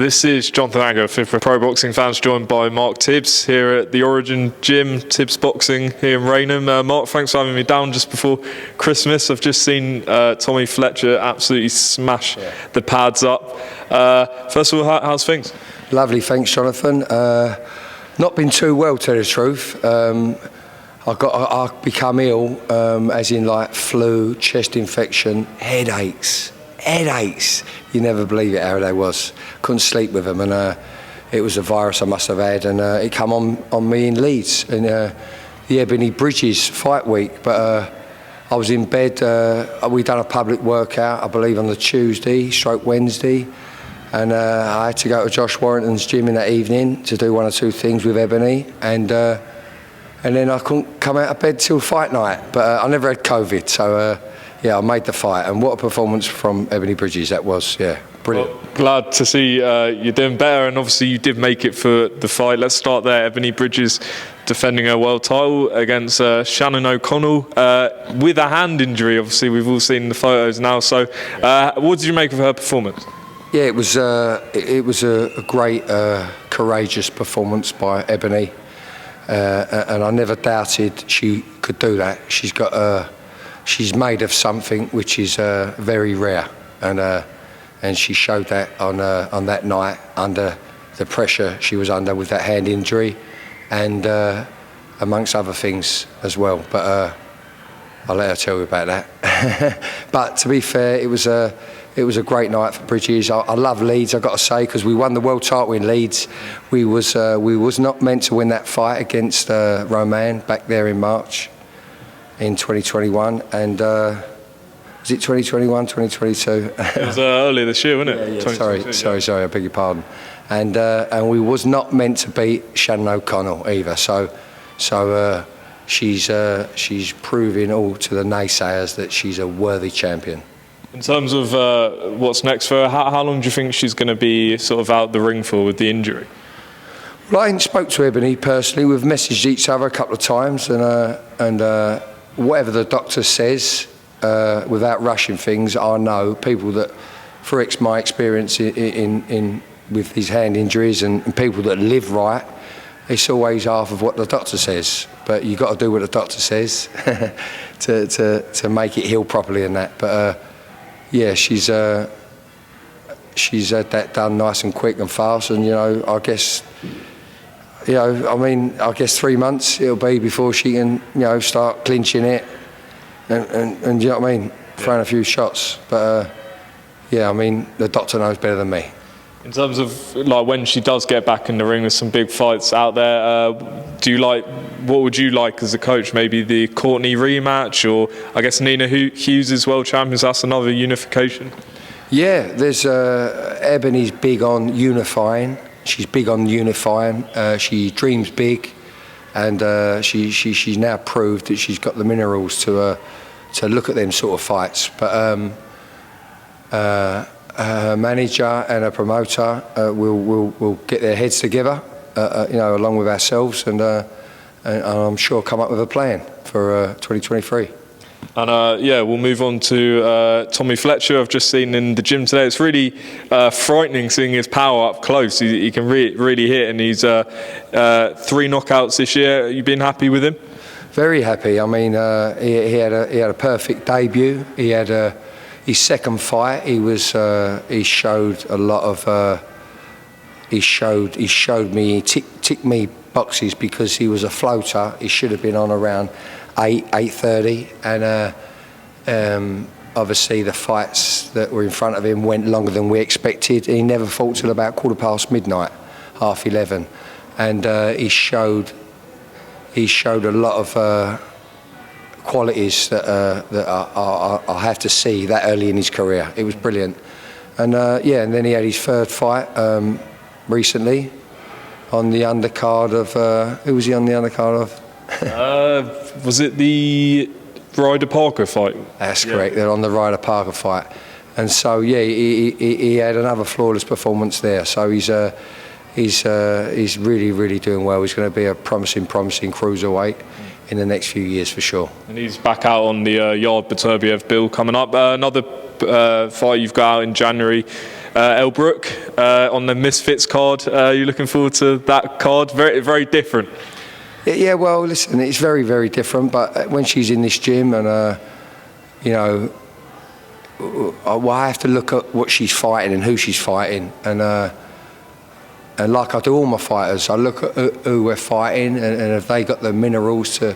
This is Jonathan Agger, for Pro Boxing fans, joined by Mark Tibbs here at the Origin Gym, Tibbs Boxing here in Raynham. Mark, thanks for having me down just before Christmas. I've just seen Tommy Fletcher absolutely smash the pads up. First of all, how's things? Lovely, thanks, Jonathan. Not been too well, to tell the truth. I become ill, as in like flu, chest infection, headaches. You never believe it how they was. Couldn't sleep with them, and it was a virus I must have had, and it come on me in Leeds in the Ebanie Bridges fight week. But I was in bed. We done a public workout, I believe, on the Tuesday/Wednesday, and I had to go to Josh Warrington's gym in that evening to do one or two things with Ebanie, and then I couldn't come out of bed till fight night. But I never had COVID, so. Yeah, I made the fight, and what a performance from Ebanie Bridges that was. Yeah, brilliant. Well, glad to see you're doing better, and obviously you did make it for the fight. Let's start there. Ebanie Bridges defending her world title against Shannon O'Connell with a hand injury. Obviously, we've all seen the photos now. So, what did you make of her performance? Yeah, it was a great, courageous performance by Ebanie, and I never doubted she could do that. She's made of something which is very rare, and she showed that on that night under the pressure she was under with that hand injury, and amongst other things as well. But I'll let her tell you about that. But to be fair, it was a great night for Bridges. I love Leeds, I've got to say, because we won the world title in Leeds. We was not meant to win that fight against Roman back there in March. In 2021, and was it 2021, 2022? It was earlier this year, wasn't it? Yeah. Sorry, I beg your pardon. And we was not meant to beat Shannon O'Connell either. So she's proving all to the naysayers that she's a worthy champion. In terms of what's next for her, how long do you think she's going to be sort of out the ring for with the injury? Well, I ain't spoke to Ebanie personally. We've messaged each other a couple of times, and whatever the doctor says, without rushing things, I know people that, for my experience in with these hand injuries and people that live right, it's always half of what the doctor says. But you got to do what the doctor says to make it heal properly and that. But yeah, she's had that done nice and quick and fast, and I guess. I guess 3 months it'll be before she can, start clinching it, and you know what I mean, throwing a few shots. But the doctor knows better than me. In terms of like when she does get back in the ring, there's some big fights out there. What would you like as a coach? Maybe the Courtney rematch, or I guess Nina Hughes as world champions. That's another unification. Yeah, there's Ebanie's big on unifying. She's big on unifying. She dreams big, and she's now proved that she's got the minerals to look at them sort of fights. But her manager and her promoter will get their heads together, along with ourselves, and I'm sure come up with a plan for 2023. And we'll move on to Tommy Fletcher. I've just seen in the gym today. It's really frightening seeing his power up close. He can really hit, and he's 3 knockouts this year. You've been happy with him? Very happy. I mean, he had a perfect debut. He had his second fight. He showed a lot of. He showed me. He ticked me boxes because he was a floater. He should have been on around 8:30, and obviously the fights that were in front of him went longer than we expected. He never fought till about midnight, 11:30, and he showed a lot of qualities that I have to see that early in his career. It was brilliant, and and then he had his third fight recently on the undercard of who was he on the undercard of? Was it the Ryder Parker fight? That's correct. They're on the Ryder Parker fight, and so he had another flawless performance there. So he's really doing well. He's going to be a promising cruiserweight in the next few years for sure. And he's back out on the Yard Beterbiev bill coming up. Another fight you've got out in January, Elle Brooke on the Misfits card. You're looking forward to that card? Very, very different. Yeah, well, listen, it's very, very different. But when she's in this gym, and you know, I have to look at what she's fighting and who she's fighting, and like I do all my fighters, I look at who we're fighting and have they got the minerals to.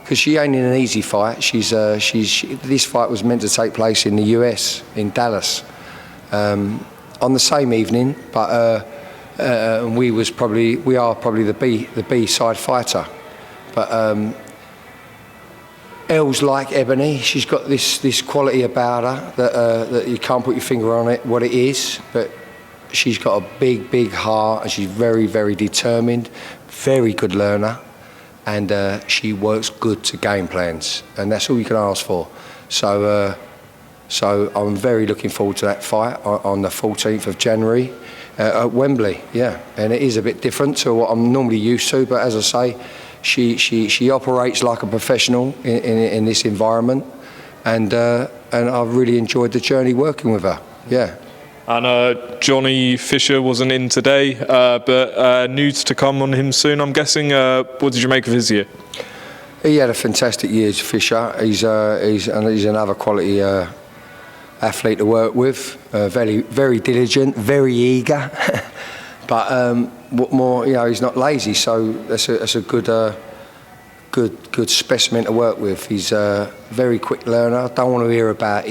Because she ain't in an easy fight. This fight was meant to take place in the US, in Dallas, on the same evening, but we are probably the B side fighter. But Elle's like Ebony. She's got this quality about her that you can't put your finger on it what it is, but she's got a big heart, and she's very, very determined, very good learner. And she works good to game plans, and that's all you can ask for. So I'm very looking forward to that fight on the 14th of January at Wembley. Yeah, and it is a bit different to what I'm normally used to. But as I say, she operates like a professional in this environment, and I've really enjoyed the journey working with her. Yeah. And Johnny Fisher wasn't in today, but news to come on him soon, I'm guessing. What did you make of his year? He had a fantastic year, Fisher. He's another quality athlete to work with. Very, very diligent, very eager. But what more? You know, he's not lazy, so that's a good specimen to work with. He's a very quick learner. I don't want to hear about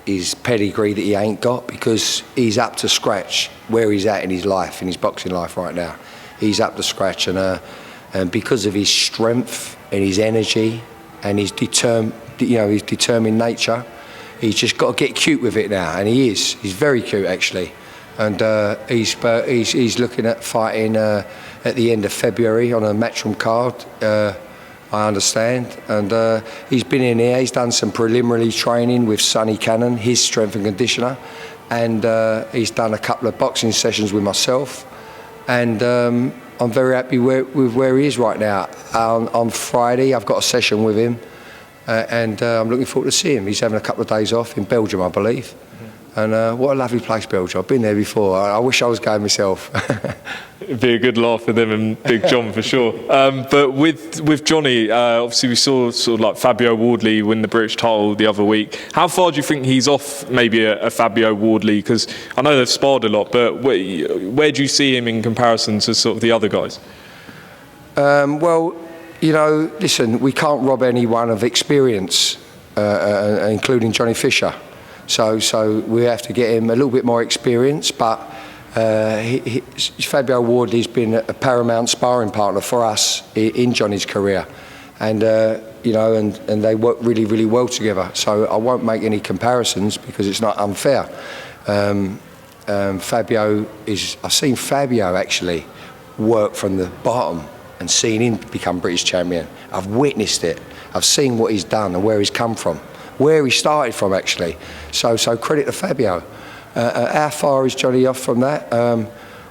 his pedigree that he ain't got, because he's up to scratch where he's at in his life, in his boxing life right now. He's up to scratch, and because of his strength and his energy and his determined nature, he's just got to get cute with it now, and he is. He's very cute actually, and he's looking at fighting at the end of February on a matchroom card. I understand, and he's been in here. He's done some preliminary training with Sonny Cannon, his strength and conditioner, and he's done a couple of boxing sessions with myself, and I'm very happy with where he is right now. On Friday, I've got a session with him, and I'm looking forward to seeing him. He's having a couple of days off in Belgium, I believe. And what a lovely place, Belgium. I've been there before. I wish I was going myself. It'd be a good laugh with him and Big John for sure. But with Johnny, obviously we saw sort of like Fabio Wardley win the British title the other week. How far do you think he's off maybe a Fabio Wardley? Because I know they've sparred a lot, but where do you see him in comparison to sort of the other guys? Well, you know, listen, we can't rob anyone of experience, including Johnny Fisher. So we have to get him a little bit more experience, but Fabio Wardley's been a paramount sparring partner for us in Johnny's career, and you know, and they work really, really well together. So I won't make any comparisons because it's not unfair. Fabio I've seen Fabio actually work from the bottom and seen him become British champion. I've witnessed it. I've seen what he's done and where he's come from, where he started from actually. So credit to Fabio. How far is Johnny off from that?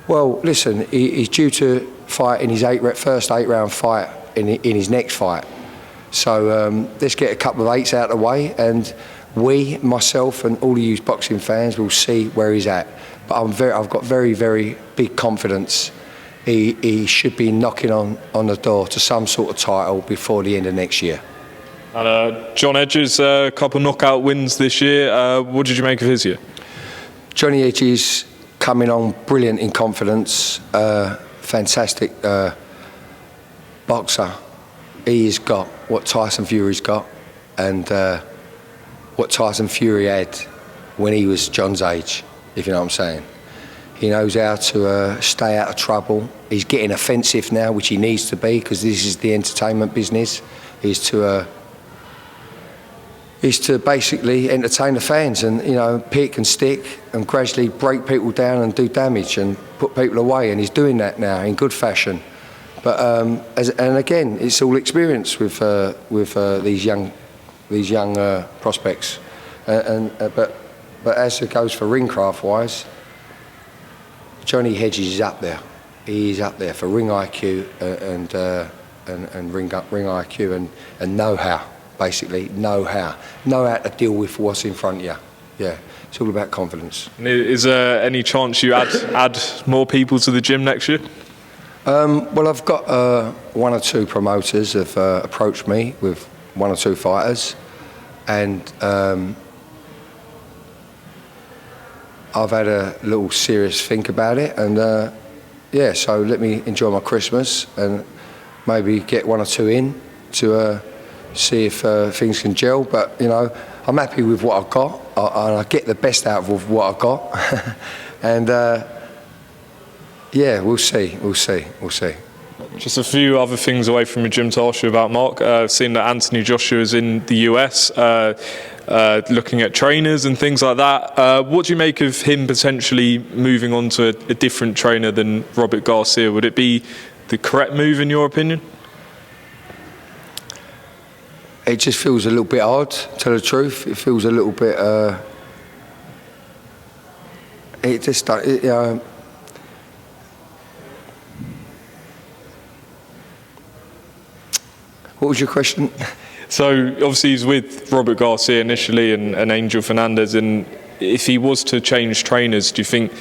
Well, listen, he's due to fight in his first 8-round fight in his next fight. So let's get a couple of eights out of the way, and myself and all of you boxing fans will see where he's at. But I've got very, very big confidence. He should be knocking on the door to some sort of title before the end of next year. And John Hedges, a couple knockout wins this year. What did you make of his year? Johnny Hedges coming on brilliant in confidence, fantastic boxer. He's got what Tyson Fury's got, and what Tyson Fury had when he was John's age, if you know what I'm saying. He knows how to stay out of trouble. He's getting offensive now, which he needs to be, because this is the entertainment business, is to basically entertain the fans and, you know, pick and stick and gradually break people down and do damage and put people away, and he's doing that now in good fashion. But and again, it's all experience with these young prospects, but as it goes for ringcraft wise, Johnny Hedges is up there. He's up there for ring IQ and ring IQ and know-how, basically know-how to deal with what's in front of you. Yeah, it's all about confidence. Is there any chance you add more people to the gym next year? Well, I've got one or two promoters have approached me with one or two fighters, and I've had a little serious think about it, and yeah, so let me enjoy my Christmas and maybe get one or two in to see if things can gel. But you know, I'm happy with what I've got, and I get the best out of what I've got, and yeah, we'll see. Just a few other things away from your gym to ask you about, Mark. I've seen that Anthony Joshua is in the US, looking at trainers and things like that. What do you make of him potentially moving on to a different trainer than Robert Garcia? Would it be the correct move in your opinion? It just feels a little bit odd, to tell the truth. It feels a little bit. It just, what was your question? So obviously he's with Robert Garcia initially and Angel Fernandez, and if he was to change trainers, do you think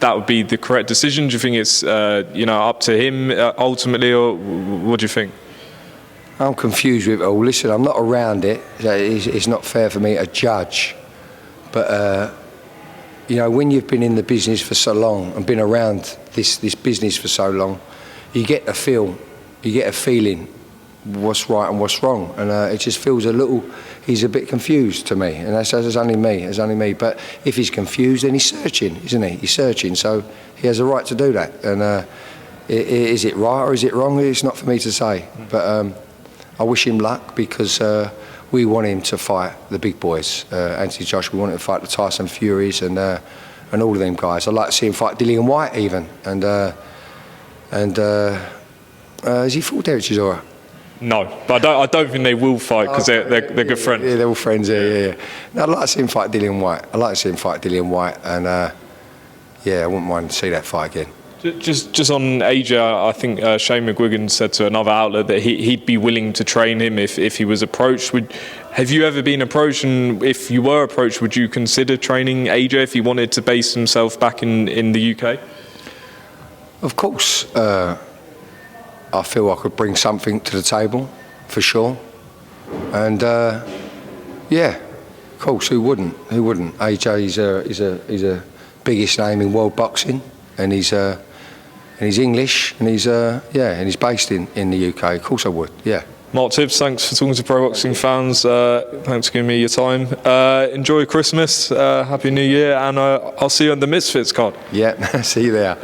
that would be the correct decision? Do you think it's up to him ultimately, or what do you think? I'm confused with it all. Listen, I'm not around it. It's not fair for me to judge. But when you've been in the business for so long and been around this business for so long, you get a feeling what's right and what's wrong, and it just feels he's a bit confused to me, and that's only me. But if he's confused, then he's searching, isn't he? He's searching, so he has a right to do that. And is it right or is it wrong? It's not for me to say, but I wish him luck, because we want him to fight the big boys. Anthony Joshua, we want him to fight the Tyson Furies and all of them guys. I'd like to see him fight Dillian White even, and has he fought Derek Chisora? No, but I don't think they will fight, because they're good friends. Yeah, they're all friends. Yeah. No, I'd like to see him fight Dillian White. And yeah, I wouldn't mind to see that fight again. Just on AJ, I think Shane McGuigan said to another outlet that he'd be willing to train him if he was approached. Have you ever been approached, and if you were approached, would you consider training AJ if he wanted to base himself back in the UK? Of course. I feel I could bring something to the table, for sure. And yeah, of course, who wouldn't? AJ is a biggest name in world boxing, and he's English, and he's based in the UK. Of course I would, yeah. Mark Tibbs, thanks for talking to pro boxing fans. Thanks for giving me your time. Enjoy Christmas, Happy New Year, and I'll see you on the Misfits card. Yeah, see you there.